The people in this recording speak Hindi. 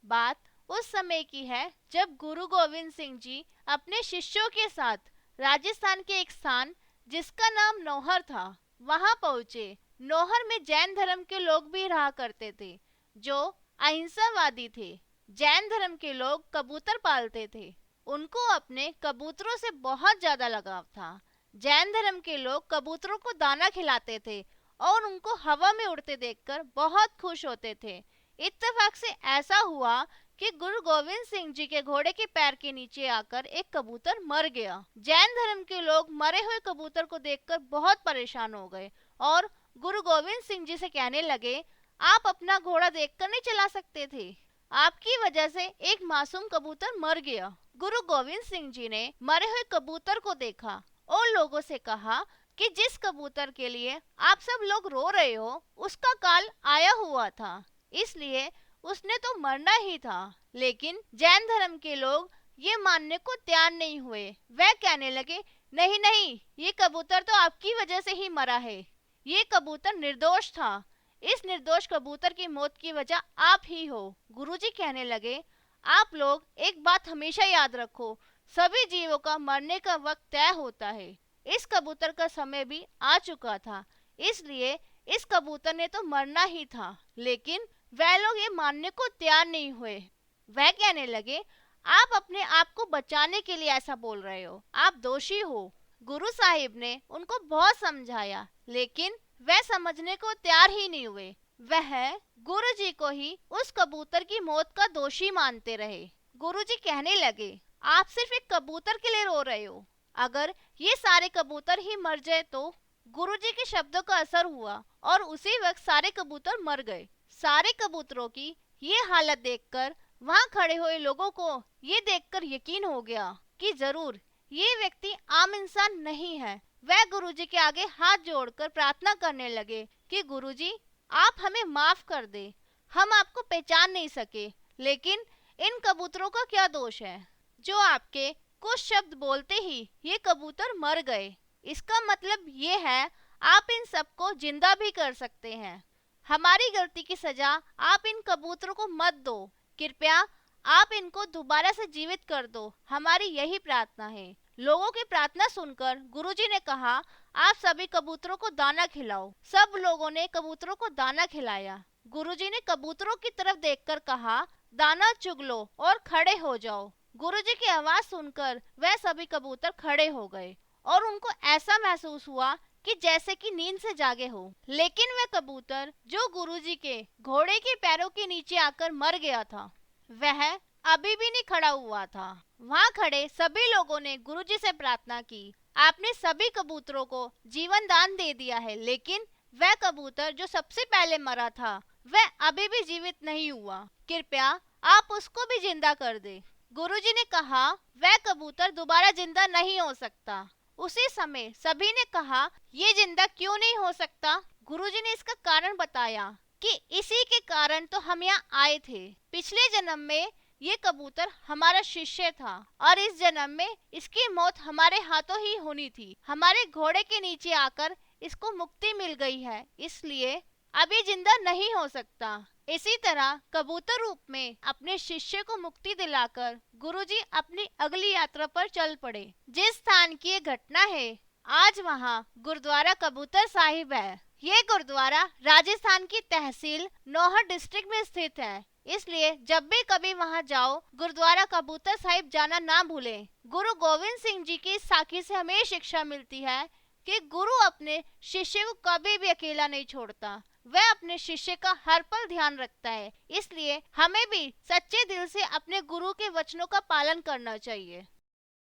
बात उस समय की है जब गुरु गोविंद सिंह जी अपने शिष्यों के साथ राजस्थान के एक स्थान जिसका नाम नौहर था वहां पहुंचे। नौहर में जैन धर्म के लोग भी रहा करते थे जो अहिंसावादी थे। जैन धर्म के लोग कबूतर पालते थे। उनको अपने कबूतरों से बहुत ज्यादा लगाव था। जैन धर्म के लोग कबूतरों को दाना खिलाते थे और उनको हवा में उड़ते देखकर बहुत खुश होते थे। इत्तेफाक से ऐसा हुआ कि गुरु गोविंद सिंह जी के घोड़े के पैर के नीचे आकर एक कबूतर मर गया। जैन धर्म के लोग मरे हुए कबूतर को देखकर बहुत परेशान हो गए और गुरु गोविंद सिंह जी से कहने लगे, आप अपना घोड़ा देखकर नहीं चला सकते थे? आपकी वजह से एक मासूम कबूतर मर गया। गुरु गोविंद सिंह जी ने मरे हुए कबूतर को देखा और लोगों से कहा कि जिस कबूतर के लिए आप सब लोग रो रहे हो उसका काल आया हुआ था, इसलिए उसने तो मरना ही था। लेकिन जैन धर्म के लोग ये मानने को तैयार नहीं हुए। वह कहने लगे, नहीं नहीं, ये कबूतर तो आपकी वजह से ही मरा है। ये कबूतर निर्दोष था। इस निर्दोष कबूतर की मौत की वजह आप ही हो। गुरुजी कहने लगे, आप लोग एक बात हमेशा याद रखो, सभी जीवों का मरने का वक्त तय होता है। इस कबूतर का समय भी आ चुका था, इसलिए इस कबूतर ने तो मरना ही था। लेकिन वह लोग ये मानने को तैयार नहीं हुए। वह कहने लगे, आप अपने आप को बचाने के लिए ऐसा बोल रहे हो, आप दोषी हो। गुरु साहिब ने उनको बहुत समझाया लेकिन वह समझने को तैयार ही नहीं हुए। वह गुरु जी को ही उस कबूतर की मौत का दोषी मानते रहे। गुरु जी कहने लगे, आप सिर्फ एक कबूतर के लिए रो रहे हो, अगर ये सारे कबूतर ही मर जाए तो? गुरु जी के शब्दों का असर हुआ और उसी वक्त सारे कबूतर मर गए। सारे कबूतरों की ये हालत देखकर वहां खड़े हुए लोगों को ये देखकर यकीन हो गया कि जरूर ये व्यक्ति आम इंसान नहीं है। वह गुरुजी के आगे हाथ जोड़कर प्रार्थना करने लगे कि गुरुजी, आप हमें माफ कर दे, हम आपको पहचान नहीं सके। लेकिन इन कबूतरों का क्या दोष है जो आपके कुछ शब्द बोलते ही ये कबूतर मर गए? इसका मतलब ये है आप इन सबको जिंदा भी कर सकते हैं। हमारी गलती की सजा आप इन कबूतरों को मत दो, कृपया आप इनको दोबारा से जीवित कर दो, हमारी यही प्रार्थना है। लोगों की प्रार्थना सुनकर गुरुजी ने कहा, आप सभी कबूतरों को दाना खिलाओ। सब लोगों ने कबूतरों को दाना खिलाया। गुरुजी ने कबूतरों की तरफ देखकर कहा, दाना चुग लो और खड़े हो जाओ। गुरुजी की आवाज सुनकर वह सभी कबूतर खड़े हो गए और उनको ऐसा महसूस हुआ कि जैसे कि नींद से जागे हो। लेकिन वह कबूतर जो गुरुजी के घोड़े के पैरों के नीचे आकर मर गया था, वह अभी भी नहीं खड़ा हुआ था। वहां खड़े सभी लोगों ने गुरुजी से प्रार्थना की, आपने सभी कबूतरों को जीवन दान दे दिया है, लेकिन वह कबूतर जो सबसे पहले मरा था वह अभी भी जीवित नहीं हुआ, कृपया आप उसको भी जिंदा कर दे। गुरुजी ने कहा, वह कबूतर दोबारा जिंदा नहीं हो सकता। उसी समय सभी ने कहा, ये जिंदा क्यों नहीं हो सकता? गुरुजी ने इसका कारण बताया कि इसी के कारण तो हम यहाँ आए थे। पिछले जन्म में ये कबूतर हमारा शिष्य था और इस जन्म में इसकी मौत हमारे हाथों ही होनी थी। हमारे घोड़े के नीचे आकर इसको मुक्ति मिल गई है, इसलिए अभी जिंदा नहीं हो सकता। इसी तरह कबूतर रूप में अपने शिष्य को मुक्ति दिलाकर गुरुजी अपनी अगली यात्रा पर चल पड़े। जिस स्थान की ये घटना है, आज वहाँ गुरुद्वारा कबूतर साहिब है। ये गुरुद्वारा राजस्थान की तहसील नौहर डिस्ट्रिक्ट में स्थित है, इसलिए जब भी कभी वहाँ जाओ गुरुद्वारा कबूतर साहिब जाना ना भूलें। गुरु गोविंद सिंह जी की इस साखी से हमें शिक्षा मिलती है कि गुरु अपने शिष्य को कभी भी अकेला नहीं छोड़ता, वह अपने शिष्य का हर पल ध्यान रखता है। इसलिए हमें भी सच्चे दिल से अपने गुरु के वचनों का पालन करना चाहिए।